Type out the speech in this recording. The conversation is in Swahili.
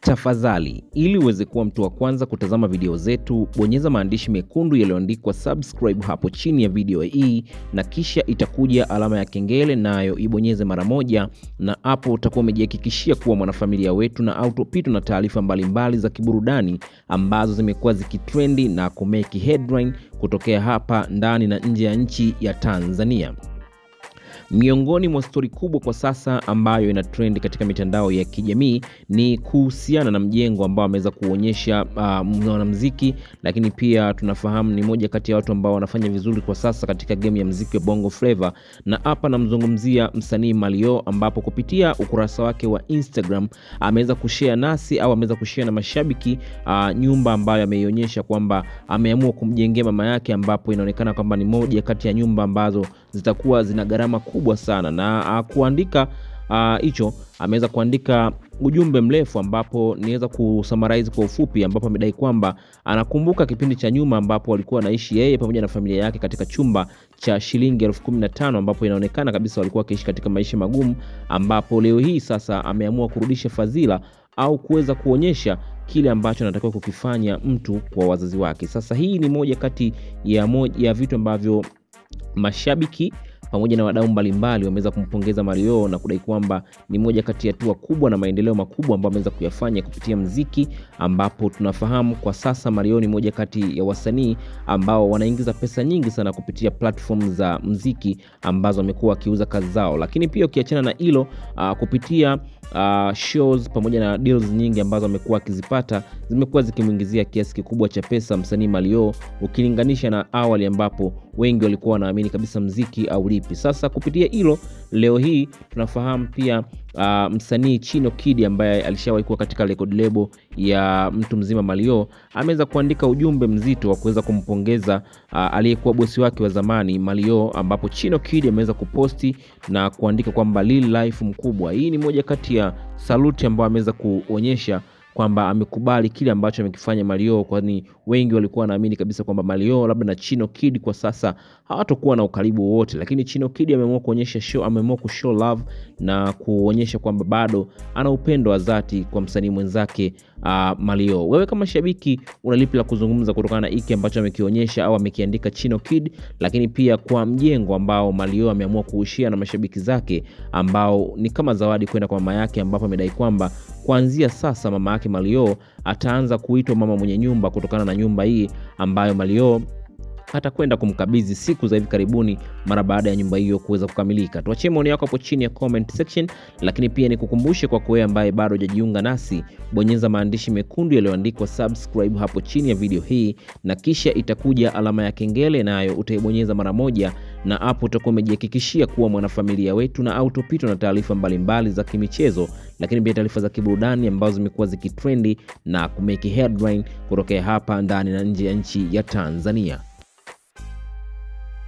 Tafadhali, ili uweze kuwa mtu wa kwanza kutazama video zetu, bonyeza maandishi mekundu yaliyoandikwa subscribe hapo chini ya video hii, na kisha itakuja alama ya kengele nayo ibonyeze mara moja, na hapo utakuwa umejihakikishia kuwa mwanafamilia wetu na autopito na taarifa mbalimbali za kiburudani ambazo zimekuwa zikitrendi na kumeki headline kutokea hapa ndani na nje ya nchi ya Tanzania. Miongoni mwa story kubwa kwa sasa ambayo ina trend katika mitandao ya kijamii ni kuhusiana na mjengo ambao ameweza kuonyesha mwanamuziki, lakini pia tunafahamu ni moja kati ya watu ambao wanafanya vizuri kwa sasa katika game ya muziki wa Bongo Flava, na hapa namzungumzia msanii Mario, ambapo kupitia ukurasa wake wa Instagram ameweza kushare nasi au ameweza kushare na mashabiki nyumba ambayo ameionyesha kwamba ameamua kumjengea mama yake, ambapo inaonekana kwamba ni moja kati ya nyumba ambazo zitakuwa zina gharama kubwa sana. Na kuandika hicho ameweza kuandika ujumbe mrefu ambapo niweza kusummarize kwa ufupi, ambapo amedai kwamba anakumbuka kipindi cha nyuma ambapo alikuwa anaishi yeye pamoja na familia yake katika chumba cha shilingi 15,000, ambapo inaonekana kabisa walikuwa wakiishi katika maisha magumu, ambapo leo hii sasa ameamua kurudisha fadhila au kuweza kuonyesha kile ambacho anatakiwa kukifanya mtu kwa wazazi wake. Sasa hii ni moja kati ya vitu ambavyo mashabiki pamoja na wadau mbalimbali wameweza kumpongeza Mario na kudai kwamba ni moja kati ya hatua kubwa na maendeleo makubwa ambayo ameweza kuyafanya kupitia muziki, ambapo tunafahamu kwa sasa Mario ni moja kati ya wasanii ambao wanaingiza pesa nyingi sana kupitia platform za muziki ambazo wamekuwa wakiuza kazi zao. Lakini pia ukiachana na hilo, kupitia shows pamoja na deals nyingi ambazo amekuwa akizipata zimekuwa zikimuingizia kiasi kikubwa cha pesa msanii Mario, ukilinganisha na awali ambapo wengi walikuwa wanaamini kabisa muziki au lipi. Sasa kupitia hilo leo hii tunafahamu pia msanii Chino Kid ambaye alishawahi kuwa katika record label ya mtu mzima Mario ameweza kuandika ujumbe mzito wa kuweza kumpongeza aliyekuwa bosi wake wa zamani Mario, ambapo Chino Kid ameweza kuposti na kuandika kwamba real life mkubwa. Hii ni moja kati ya salute ambayo ameweza kuonyesha kwamba amekubali kile ambacho amekifanya Mario, kwani wengi walikuwa wanaamini kabisa kwamba Mario labda na Chino Kid kwa sasa hawatakuwa na ukaribu wote, lakini Chino Kid ameamua kuonyesha ameamua kushow love na kuonyesha kwamba bado ana upendo wa dhati kwa msanii mwenzake Mario. Wewe kama shabiki unalipi la kuzungumza kutokana na hiki ambacho amekionyesha au amekiandika Chino Kid, lakini pia kwa mjengo ambao Mario ameamua kuushia na mashabiki zake ambao ni kama zawadi kwenda kwa mama yake, ambapo amedai kwamba kuanzia sasa mama yake Mario ataanza kuitwa mama mwenye nyumba kutokana na nyumba hii ambayo Mario atakwenda kumkabidhi siku za hivi karibuni mara baada ya nyumba hiyo kuweza kukamilika. Tuachie maoni yako hapo chini ya comment section, lakini pia nikukumbushe kwa wewe ambaye bado hujajiunga nasi, bonyeza maandishi mekundu yaliyoandikwa subscribe hapo chini ya video hii, na kisha itakuja alama ya kengele nayo utaibonyeza mara moja, na hapo utakuwa umejihakikishia kuwa mwanafamilia wetu na autopito na taarifa mbalimbali za kimichezo, lakini pia taarifa za kiburudani ambazo zimekuwa zikitrendi na kumeki headline kutokea hapa ndani na nje ya nchi ya Tanzania.